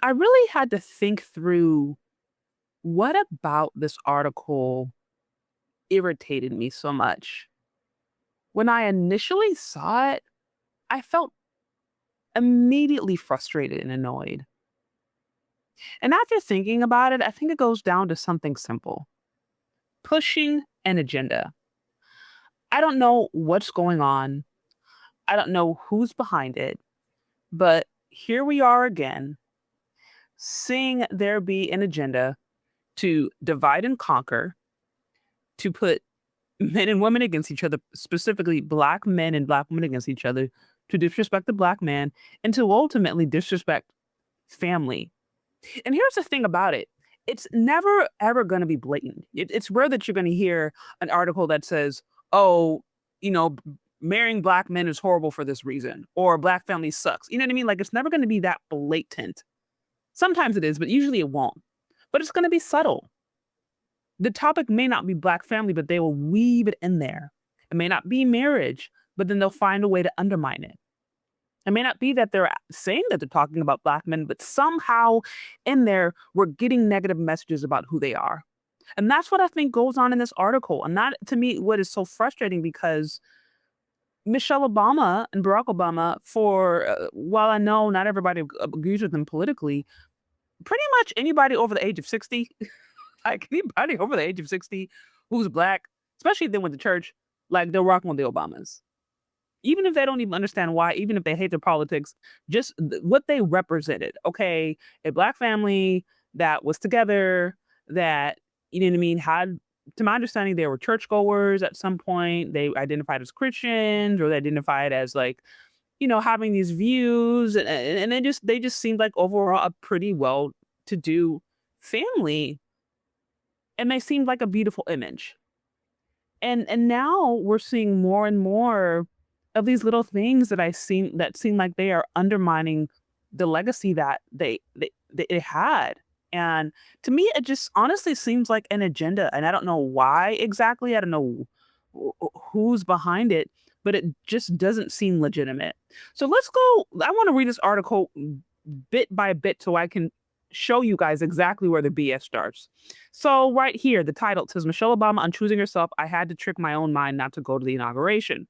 I really had to think through what about this article irritated me so much. When I initially saw it, I felt immediately frustrated and annoyed. And after thinking about it, I think it goes down to something simple: pushing an agenda. I don't know what's going on, I don't know who's behind it, but here we are again, seeing there be an agenda to divide and conquer, to put men and women against each other, specifically black men and black women against each other, to disrespect the black man, and to ultimately disrespect family. And here's the thing about it: it's never ever going to be blatant. It's rare that you're going to hear an article that says, "Oh, marrying black men is horrible for this reason," or "Black family sucks." You know what I mean? Like, it's never going to be that blatant. Sometimes it is, but usually it won't. But it's going to be subtle. The topic may not be black family, but they will weave it in there. It may not be marriage, but then they'll find a way to undermine it. It may not be that they're saying that they're talking about black men, but somehow in there, we're getting negative messages about who they are. And that's what I think goes on in this article. And that, to me, what is so frustrating, because Michelle Obama and Barack Obama, for while I know not everybody agrees with them politically, pretty much anybody over the age of 60, like anybody over the age of 60 who's black, especially if they went to church, like, they're rocking with the Obamas. Even if they don't even understand why, even if they hate their politics, just what they represented. Okay, a black family that was together, that, you know what I mean, had, to my understanding, they were churchgoers at some point. They identified as Christians, or they identified as, like, having these views, and they just seemed like overall a pretty well to do family, and they seemed like a beautiful image. And now we're seeing more and more of these little things that seem like they are undermining the legacy that they had. And to me, it just honestly seems like an agenda, and I don't know why exactly. I don't know who's behind it, but it just doesn't seem legitimate. So let's go. I want to read this article bit by bit so I can show you guys exactly where the BS starts. So right here, the title says, "Michelle Obama on choosing herself. I had to trick my own mind not to go to the inauguration."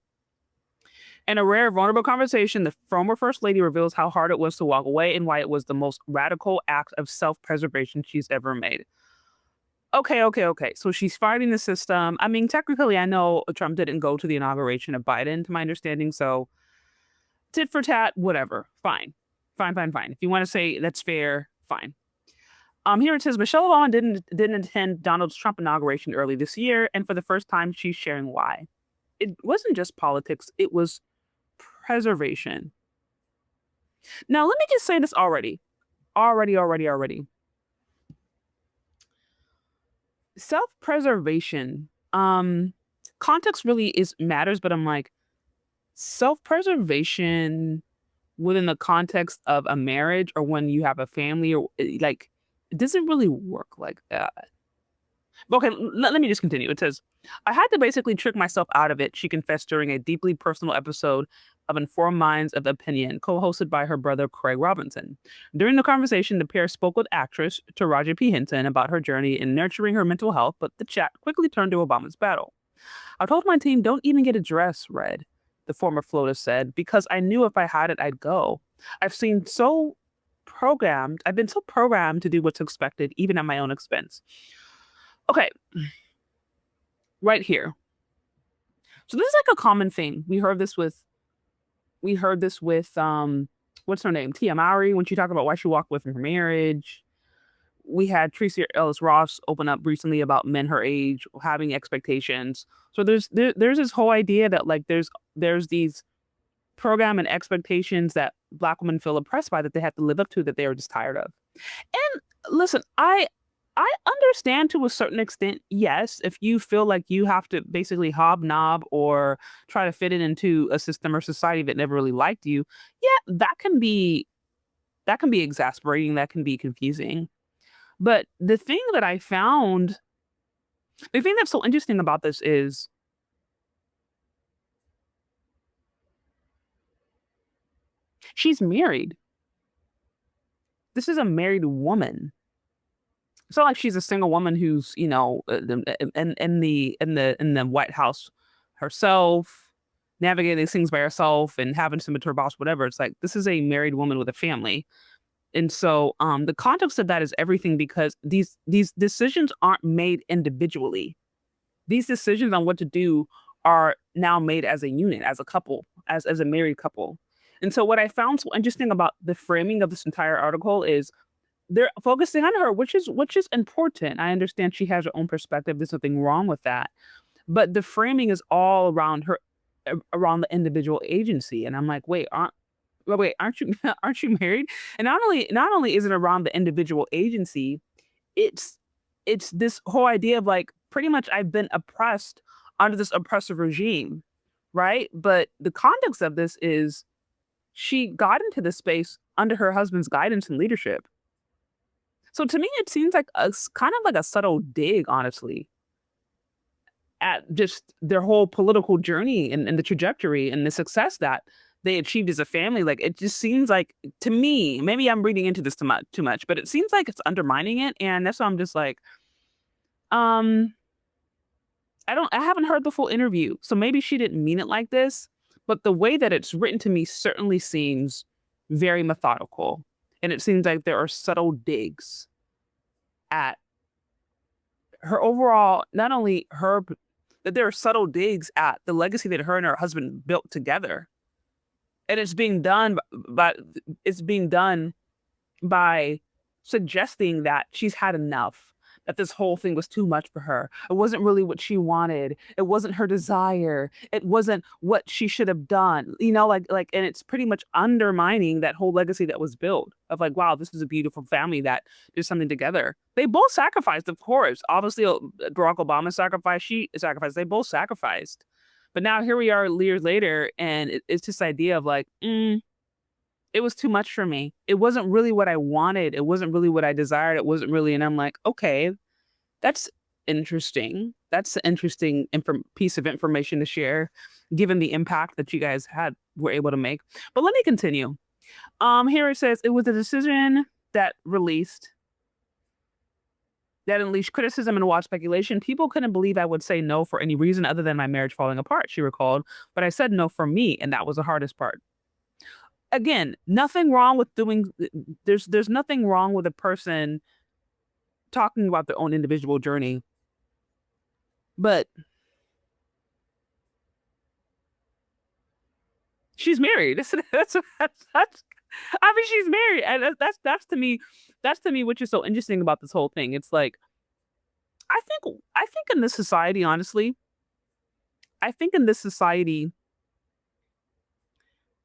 In a rare, vulnerable conversation, the former First Lady reveals how hard it was to walk away and why it was the most radical act of self preservation she's ever made. Okay, okay, okay. So she's fighting the system. I mean, technically, I know Trump didn't go to the inauguration of Biden, to my understanding. So tit for tat, whatever. Fine. Fine, fine, fine. If you want to say that's fair, fine. Here it says Michelle Obama didn't attend Donald Trump inauguration early this year, and for the first time, she's sharing why. It wasn't just politics; it was preservation. Now, let me just say this already. Self-preservation. Context really is matters, but I'm like, self-preservation within the context of a marriage, or when you have a family, or like, it doesn't really work like that. Okay, let me just continue. It says, "I had to basically trick myself out of it," she confessed during a deeply personal episode of Informed Minds of Opinion, co-hosted by her brother Craig Robinson. During the conversation, the pair spoke with actress Taraji P. Henson about her journey in nurturing her mental health, but the chat quickly turned to Obama's battle. "I told my team, don't even get a dress, Red," the former floater said, "because I knew if I had it, I'd go. I've been so programmed to do what's expected, even at my own expense." Okay, right here. So this is like a common thing. We heard this with what's her name? Tia Mowry, when she talked about why she walked away from her marriage. We had Tracy Ellis Ross open up recently about men her age having expectations. So there's this whole idea that, like, there's these program and expectations that black women feel oppressed by, that they have to live up to, that they are just tired of. And listen, I understand to a certain extent, yes, if you feel like you have to basically hobnob or try to fit it into a system or society that never really liked you, yeah, that can be exasperating, that can be confusing. But the thing that's so interesting about this is she's married. this is a married woman. It's not like she's a single woman who's, in the White House herself, navigating these things by herself and having to submit to her boss, whatever. It's like this is a married woman with a family. And so the context of that is everything because these decisions aren't made individually. These decisions on what to do are now made as a unit, as a couple, as a married couple. And so what I found so interesting about the framing of this entire article is they're focusing on her, which is important. I understand she has her own perspective. There's nothing wrong with that. But the framing is all around her, around the individual agency. And I'm like, wait, aren't you aren't you married? And not only is it around the individual agency, it's it's this whole idea of like pretty much I've been oppressed under this oppressive regime, right? But the context of this is she got into this space under her husband's guidance and leadership. So to me, it seems like kind of like a subtle dig, honestly, at just their whole political journey and the trajectory and the success that they achieved as a family. Like it just seems like to me, maybe I'm reading into this too much, but it seems like it's undermining it. And that's why I'm just like, um, I haven't heard the full interview. So maybe she didn't mean it like this, but the way that it's written to me certainly seems very methodical. And it seems like there are subtle digs at her overall, not only her, that there are subtle digs at the legacy that her and her husband built together. And it's being done by suggesting that she's had enough, that this whole thing was too much for her. It wasn't really what she wanted. It wasn't her desire. It wasn't what she should have done. And it's pretty much undermining that whole legacy that was built of like, wow, this is a beautiful family that did something together. They both sacrificed, of course. Obviously, Barack Obama sacrificed, she sacrificed. They both sacrificed. But now here we are years later, and it's this idea of like, it was too much for me. It wasn't really what I wanted. It wasn't really what I desired. It wasn't really, and I'm like, okay, that's interesting. That's an interesting piece of information to share, given the impact that you guys were able to make. But let me continue. Here it says it was a decision that unleashed criticism and wild speculation. People couldn't believe I would say no for any reason other than my marriage falling apart, she recalled. But I said no for me, and that was the hardest part. Again, nothing wrong with doing there's nothing wrong with a person talking about their own individual journey. But she's married. That's I mean, she's married. And that's to me, which is so interesting about this whole thing. It's like, I think in this society, honestly, I think in this society,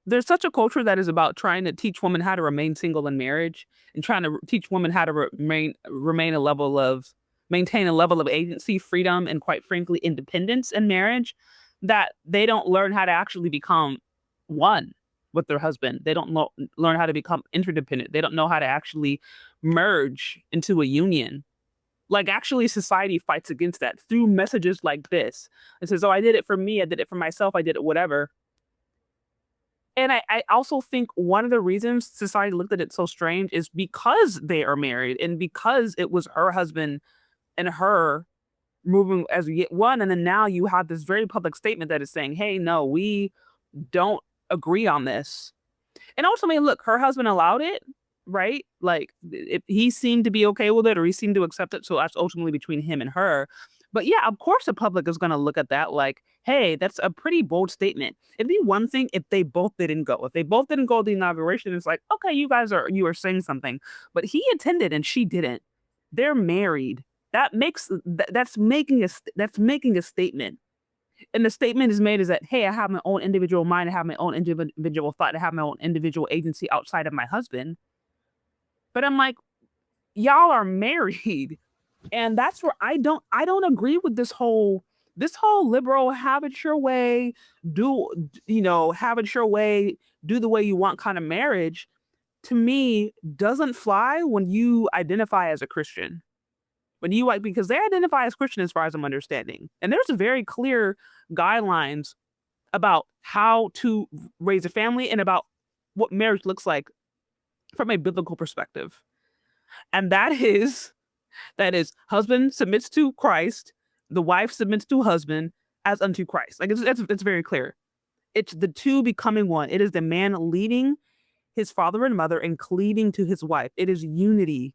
there's such a culture that is about trying to teach women how to remain single in marriage and trying to teach women how to maintain a level of agency, freedom, and quite frankly, independence in marriage, that they don't learn how to actually become one with their husband. They don't learn how to become interdependent. They don't know how to actually merge into a union. Like actually society fights against that through messages like this. It says, oh, I did it for me. I did it for myself. I did it whatever. And I also think one of the reasons society looked at it so strange is because they are married and because it was her husband and her moving as yet one. And then now you have this very public statement that is saying, hey, no, we don't agree on this. And ultimately, look, her husband allowed it, right? Like if he seemed to be okay with it or he seemed to accept it. So that's ultimately between him and her. But yeah, of course, the public is going to look at that like, hey, that's a pretty bold statement. It'd be one thing if they both didn't go. If they both didn't go to the inauguration, it's like, okay, you are saying something. But he attended and she didn't. They're married. That's making a statement. And the statement is made is that, hey, I have my own individual mind, I have my own individual thought, I have my own individual agency outside of my husband. But I'm like, y'all are married. And that's where I don't agree with this whole liberal have it your way, have it your way, do the way you want kind of marriage. To me, doesn't fly when you identify as a Christian. When you like, because they identify as Christian as far as I'm understanding. And there's very clear guidelines about how to raise a family and about what marriage looks like from a biblical perspective. And that is husband submits to Christ, the wife submits to husband as unto Christ. Like it's very clear. It's the two becoming one. It is the man leading his father and mother and cleaving to his wife. It is unity.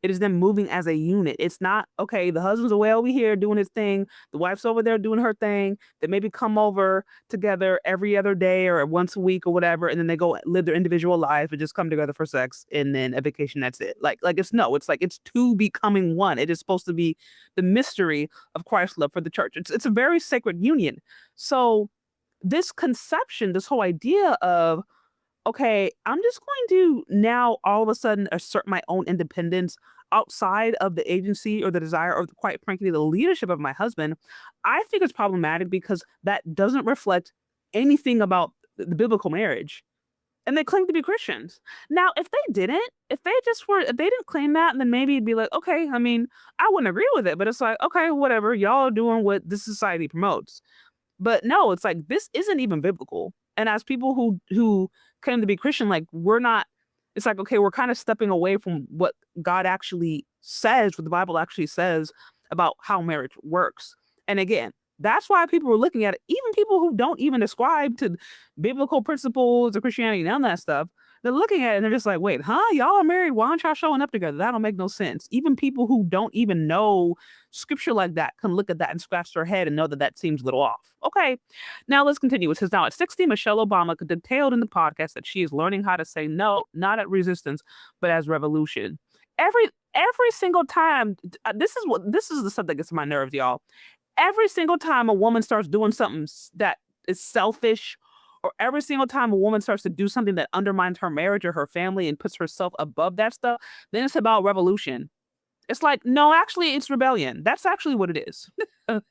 It is them moving as a unit. It's not, okay, the husband's away over here doing his thing, the wife's over there doing her thing. They maybe come over together every other day or once a week or whatever, and then they go live their individual lives and just come together for sex and then a vacation, that's it. Like it's no, it's like it's two becoming one. It is supposed to be the mystery of Christ's love for the church. It's a very sacred union. So this conception, this whole idea of, okay, I'm just going to now all of a sudden assert my own independence outside of the agency or the desire or quite frankly the leadership of my husband. I think it's problematic because that doesn't reflect anything about the biblical marriage. And they claim to be Christians. Now, if they didn't, if they didn't claim that, then maybe it'd be like, okay, I mean, I wouldn't agree with it, but it's like, okay, whatever, y'all are doing what this society promotes. But no, it's like this isn't even biblical. And as people who claim to be Christian, like we're not, it's like, okay, we're kind of stepping away from what God actually says, what the Bible actually says about how marriage works. And again, that's why people are looking at it, even people who don't even ascribe to biblical principles or Christianity, none of that stuff. They're looking at it and they're just like, wait, huh? Y'all are married. Why aren't y'all showing up together? That don't make no sense. Even people who don't even know scripture like that can look at that and scratch their head and know that that seems a little off. Okay. Now let's continue. It says, now at 60, Michelle Obama detailed in the podcast that she is learning how to say no, not at resistance, but as revolution. Every single time, this is the stuff that gets on my nerves, y'all. Every single time a woman starts doing something that is selfish, or every single time a woman starts to do something that undermines her marriage or her family and puts herself above that stuff, then it's about revolution. It's like, no, actually, it's rebellion. That's actually what it is,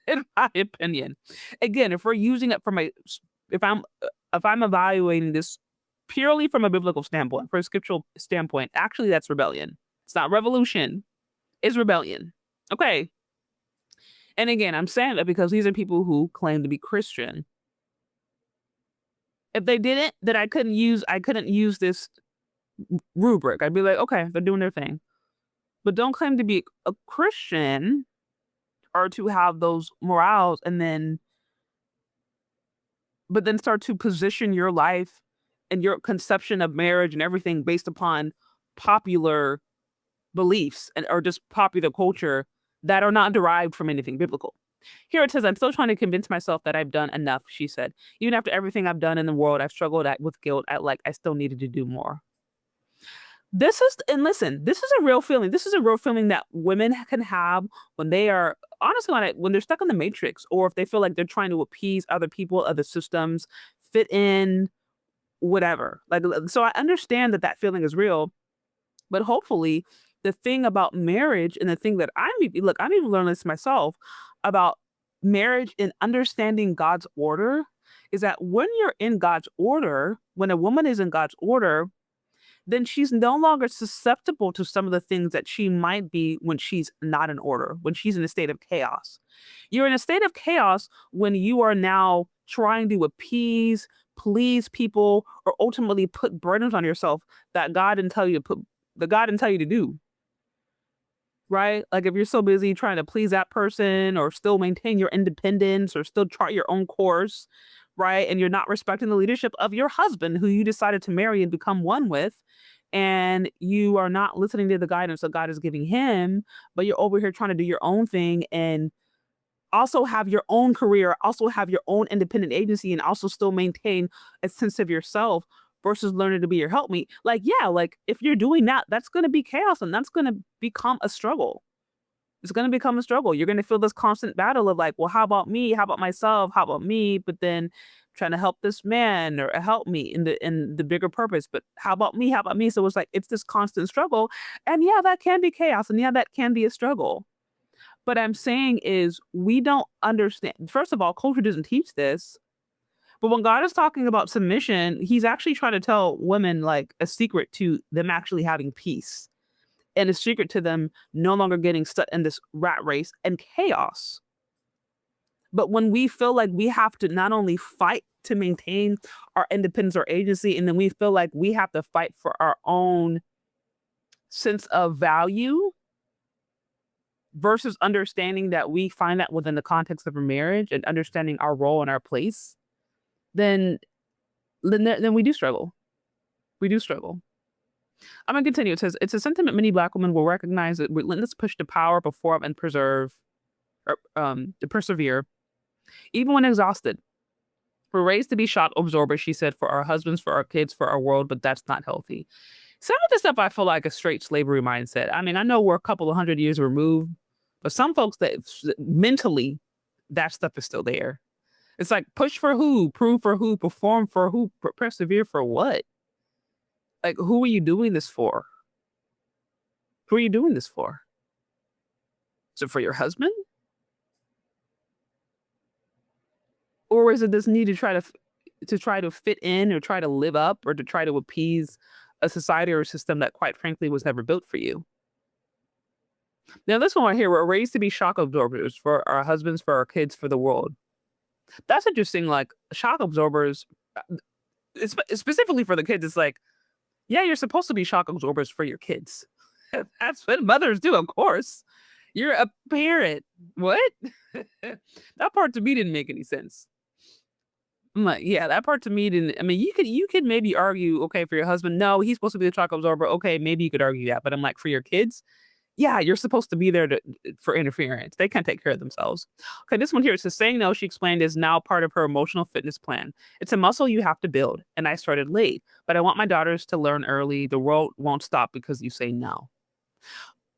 in my opinion. Again, if we're using it from if I'm if I'm evaluating this purely from a biblical standpoint, for a scriptural standpoint, actually, that's rebellion. It's not revolution. It's rebellion. Okay. And again, I'm saying that because these are people who claim to be Christian. If they didn't, then I couldn't use this rubric. I'd be like, okay, they're doing their thing. But don't claim to be a Christian or to have those morals but then start to position your life and your conception of marriage and everything based upon popular beliefs or just popular culture that are not derived from anything biblical. Here it says, I'm still trying to convince myself that I've done enough, she said. Even after everything I've done in the world, I've struggled with guilt. I still needed to do more. And listen, this is a real feeling. This is a real feeling that women can have when they are, honestly, when they're stuck in the matrix, or if they feel like they're trying to appease other people, other systems, fit in, whatever. So I understand that that feeling is real, but hopefully the thing about marriage and the thing that I'm even learning this myself about marriage and understanding God's order is that when you're in God's order, when a woman is in God's order, then she's no longer susceptible to some of the things that she might be when she's not in order, when she's in a state of chaos. You're in a state of chaos when you are now trying to appease, please people, or ultimately put burdens on yourself that God didn't tell you to put, that God didn't tell you to do. Right? Like if you're so busy trying to please that person or still maintain your independence or still chart your own course, right? And you're not respecting the leadership of your husband who you decided to marry and become one with, and you are not listening to the guidance that God is giving him, but you're over here trying to do your own thing and also have your own career, also have your own independent agency, and also still maintain a sense of yourself versus learning to be your helpmeet. Like, yeah, like if you're doing that, that's going to be chaos and that's going to become a struggle. It's going to become a struggle. You're going to feel this constant battle of like, well, how about me? How about myself? How about me? But then trying to help this man or help me in the bigger purpose. But how about me? How about me? So it's like it's this constant struggle. And yeah, that can be chaos. And yeah, that can be a struggle. But I'm saying is we don't understand. First of all, culture doesn't teach this. But when God is talking about submission, he's actually trying to tell women like a secret to them actually having peace and a secret to them no longer getting stuck in this rat race and chaos. But when we feel like we have to not only fight to maintain our independence or agency. And then we feel like we have to fight for our own sense of value versus understanding that we find that within the context of a marriage and understanding our role and our place, then then we do struggle. We do struggle. I'm gonna continue. It says it's a sentiment many Black women will recognize that relentless push to power, perform, and preserve, or to persevere, even when exhausted. We're raised to be shock absorbers, she said, for our husbands, for our kids, for our world, but that's not healthy. Some of this stuff I feel like a straight slavery mindset. I mean, I know we're a couple of hundred years removed, but some folks that mentally that stuff is still there. It's like push for who, prove for who, perform for who, persevere for what? Like, who are you doing this for? Who are you doing this for? Is it for your husband? Or is it this need to try to fit in or try to live up or to try to appease a society or a system that quite frankly was never built for you? Now this one right here, we're raised to be shock absorbers for our husbands, for our kids, for the world. That's interesting. Like shock absorbers, specifically for the kids, it's like, yeah, you're supposed to be shock absorbers for your kids. That's what mothers do, of course. You're a parent. What? That part to me didn't make any sense. I'm like, yeah, that part to me didn't. I mean, you could maybe argue, okay, for your husband, no, he's supposed to be the shock absorber. Okay, maybe you could argue that, but I'm like, for your kids, yeah, you're supposed to be there for interference. They can't take care of themselves. Okay, this one here, it says saying no, she explained, is now part of her emotional fitness plan. It's a muscle you have to build, and I started late, but I want my daughters to learn early. The world won't stop because you say no.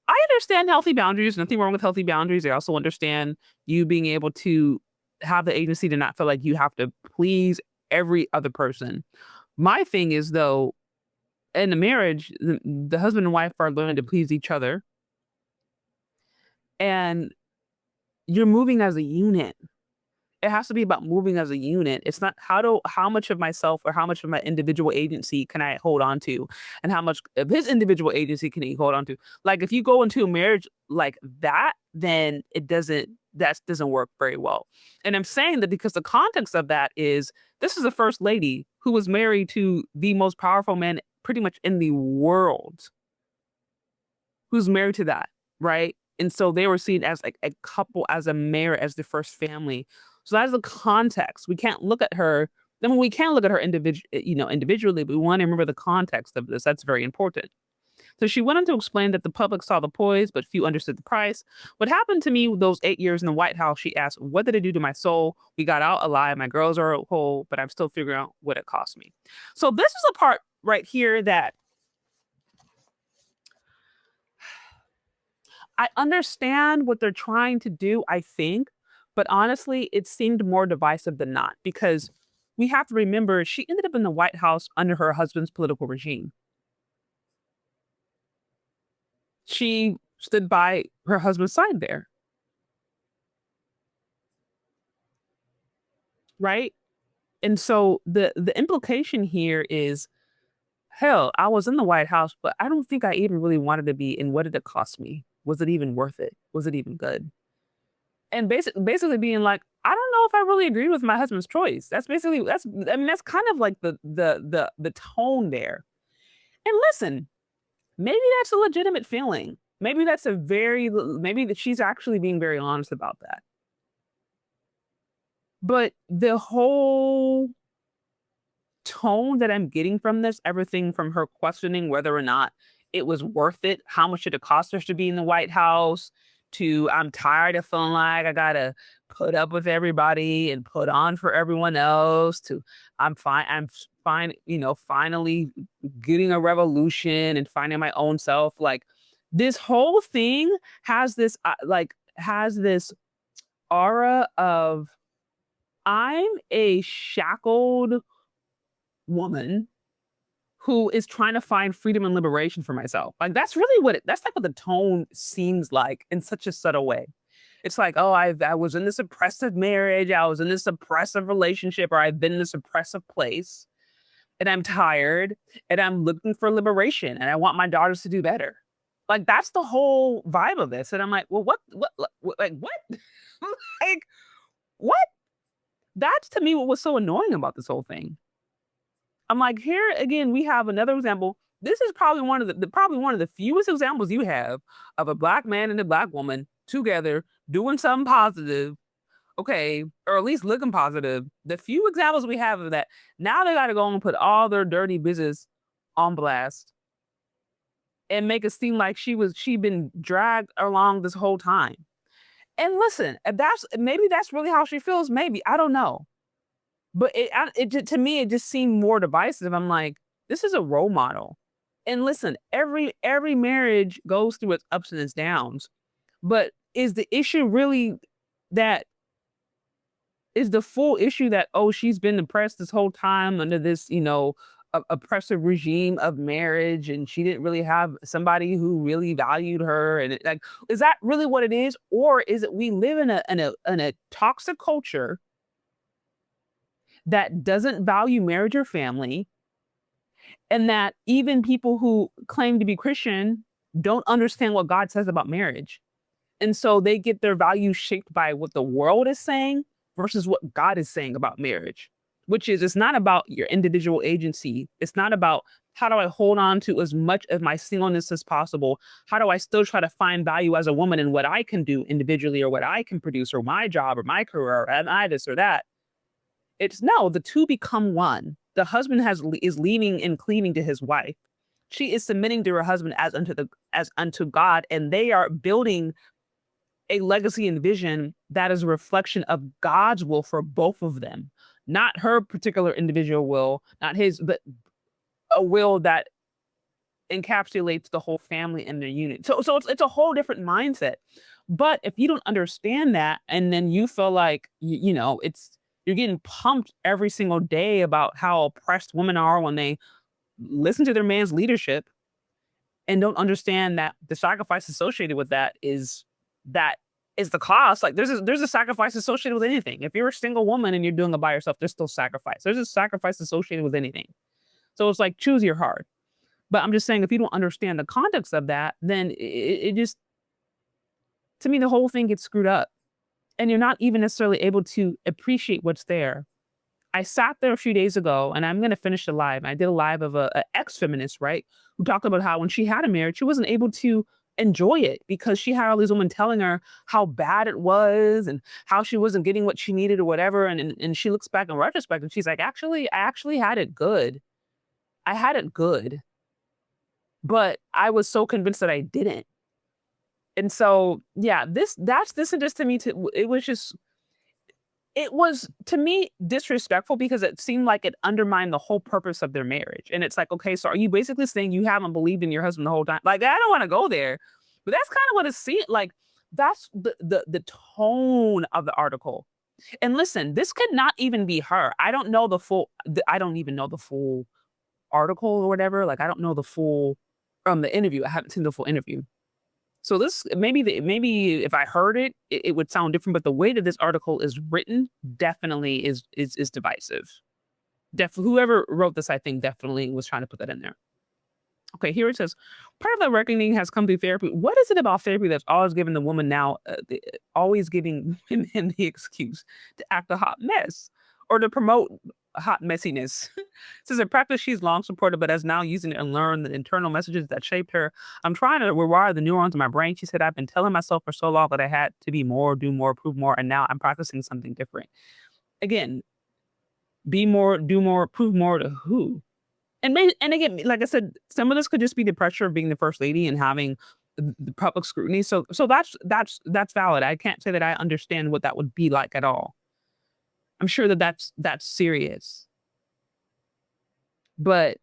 I understand healthy boundaries, nothing wrong with healthy boundaries. I also understand you being able to have the agency to not feel like you have to please every other person. My thing is though, in a marriage, the husband and wife are learning to please each other and you're moving as a unit. It has to be about moving as a unit. It's not how much of myself or how much of my individual agency can I hold on to, and how much of his individual agency can he hold on to. Like if you go into a marriage like that, then that doesn't work very well. And I'm saying that because the context of that is this is a first lady who was married to the most powerful man pretty much in the world, who's married to that, right? And so they were seen as like a couple, as a marriage, as the first family. So that's the context. We can't look at her. I mean, we can look at her individually, but we want to remember the context of this. That's very important. So she went on to explain that the public saw the poise, but few understood the price. What happened to me those 8 years in the White House, she asked, what did it do to my soul? We got out alive. My girls are whole, but I'm still figuring out what it cost me. So this is a part right here that I understand what they're trying to do, I think, but honestly, it seemed more divisive than not because we have to remember she ended up in the White House under her husband's political regime. She stood by her husband's side there, right? And so the implication here is, hell, I was in the White House, but I don't think I even really wanted to be. And what did it cost me? Was it even worth it? Was it even good? And basically being like, I don't know if I really agree with my husband's choice. I mean, that's kind of like the tone there. And listen, maybe that's a legitimate feeling. Maybe that's maybe that she's actually being very honest about that. But the whole tone that I'm getting from this, everything from her questioning whether or not it was worth it, how much did it cost her to be in the White House, to I'm tired of feeling like I gotta put up with everybody and put on for everyone else, to I'm fine, finally getting a revolution and finding my own self. Like this whole thing has this aura of I'm a shackled woman who is trying to find freedom and liberation for myself. Like that's really that's like what the tone seems like in such a subtle way. It's like, oh, I was in this oppressive marriage, I was in this oppressive relationship, or I've been in this oppressive place, and I'm tired, and I'm looking for liberation, and I want my daughters to do better. Like that's the whole vibe of this. And I'm like, well, what like what? Like what? That's to me what was so annoying about this whole thing. I'm like, here again, we have another example. This is probably one of probably one of the fewest examples you have of a black man and a black woman together doing something positive, okay, or at least looking positive. The few examples we have of that, now they got to go and put all their dirty business on blast and make it seem like she'd been dragged along this whole time. And listen, if that's maybe that's really how she feels. Maybe I don't know. But to me, it just seemed more divisive. I'm like, this is a role model. And listen, every marriage goes through its ups and its downs. But is the issue really that is the full issue that, oh, she's been oppressed this whole time under this, oppressive regime of marriage, and she didn't really have somebody who really valued her, and like, is that really what it is, or is it we live in a toxic culture that doesn't value marriage or family, and that even people who claim to be Christian don't understand what God says about marriage. And so they get their values shaped by what the world is saying versus what God is saying about marriage, which is it's not about your individual agency. It's not about how do I hold on to as much of my singleness as possible? How do I still try to find value as a woman in what I can do individually or what I can produce or my job or my career or am I this or that? It's no, the two become one. The husband is leaning and cleaving to his wife. She is submitting to her husband as unto God, and they are building a legacy and vision that is a reflection of God's will for both of them, not her particular individual will, not his, but a will that encapsulates the whole family and their unit. So it's a whole different mindset. But if you don't understand that, and then you feel like it's you're getting pumped every single day about how oppressed women are when they listen to their man's leadership and don't understand that the sacrifice associated with that is the cost. Like there's a sacrifice associated with anything. If you're a single woman and you're doing it by yourself, there's still sacrifice. There's a sacrifice associated with anything. So it's like choose your heart. But I'm just saying, if you don't understand the context of that, then it just, to me, the whole thing gets screwed up. And you're not even necessarily able to appreciate what's there. I sat there a few days ago, and I'm going to finish the live. I did a live of a ex-feminist, right? Who talked about how when she had a marriage, she wasn't able to enjoy it because she had all these women telling her how bad it was and how she wasn't getting what she needed or whatever. And she looks back in retrospect and she's like, actually, I actually had it good. I had it good. But I was so convinced that I didn't. And so, yeah, this and just to me, it was to me disrespectful because it seemed like it undermined the whole purpose of their marriage. And it's like, okay, so are you basically saying you haven't believed in your husband the whole time? Like, I don't want to go there, but that's kind of what it seemed like. That's the tone of the article. And listen, this could not even be her. I don't know the full. I don't even know the full article or whatever. Like, I don't know the full the interview. I haven't seen the full interview. So this maybe if I heard it, it would sound different, but the way that this article is written definitely is divisive. Whoever wrote this, I think, definitely was trying to put that in there. Okay, here it says, part of the reckoning has come through therapy. What is it about therapy that's always giving the woman now, always giving women the excuse to act a hot mess or to promote hot messiness? Says a practice she's long supported, but has now using it and learned the internal messages that shaped her. I'm trying to rewire the neurons in my brain. She said, I've been telling myself for so long that I had to be more, do more, prove more, and now I'm practicing something different. Again, be more, do more, prove more to who? And maybe, and again, like I said, some of this could just be the pressure of being the first lady and having the public scrutiny. So that's valid. I can't say that I understand what that would be like at all. I'm sure that that's serious. But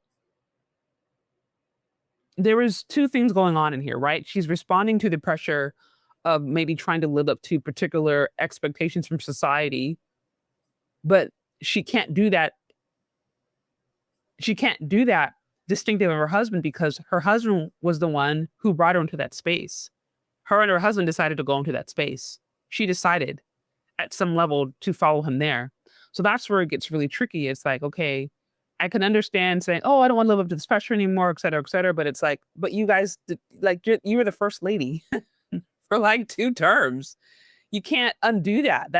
there was two things going on in here, right? She's responding to the pressure of maybe trying to live up to particular expectations from society, but she can't do that. She can't do that distinctive of her husband because her husband was the one who brought her into that space. Her and her husband decided to go into that space. She decided at some level to follow him there. So that's where it gets really tricky. It's like, okay, I can understand saying, "Oh, I don't want to live up to this pressure anymore," et cetera, et cetera. But it's like, but you guys, like, you were the first lady for like 2 terms. You can't undo that.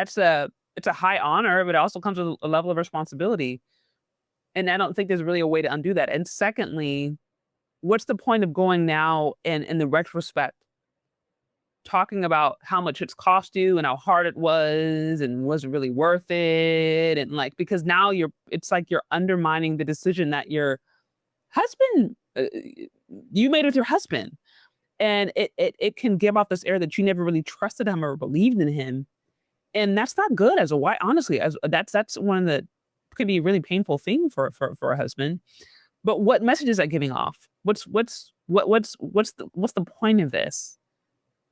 it's a high honor, but it also comes with a level of responsibility. And I don't think there's really a way to undo that. And secondly, what's the point of going now and in the retrospect talking about how much it's cost you and how hard it was and was it really worth it? And like, because now it's like you're undermining the decision that your husband, you made with your husband. And it can give off this air that you never really trusted him or believed in him. And that's not good as a wife, honestly, as that's one of the could be a really painful thing for a husband. But what message is that giving off? What's the point of this?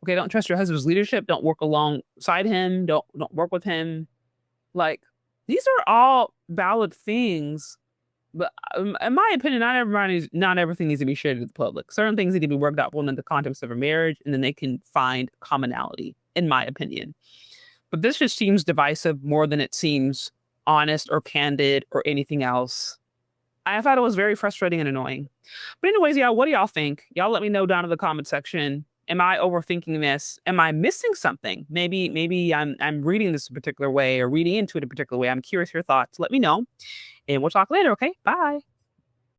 Okay, don't trust your husband's leadership. Don't work alongside him. Don't work with him. Like these are all valid things, but in my opinion, not everything needs to be shared with the public. Certain things need to be worked out within the context of a marriage, and then they can find commonality. In my opinion, but this just seems divisive more than it seems honest or candid or anything else. I thought it was very frustrating and annoying. But anyways, y'all, what do y'all think? Y'all let me know down in the comment section. Am I overthinking this? Am I missing something? Maybe I'm reading this a particular way or reading into it a particular way. I'm curious your thoughts. Let me know. And we'll talk later, okay? Bye.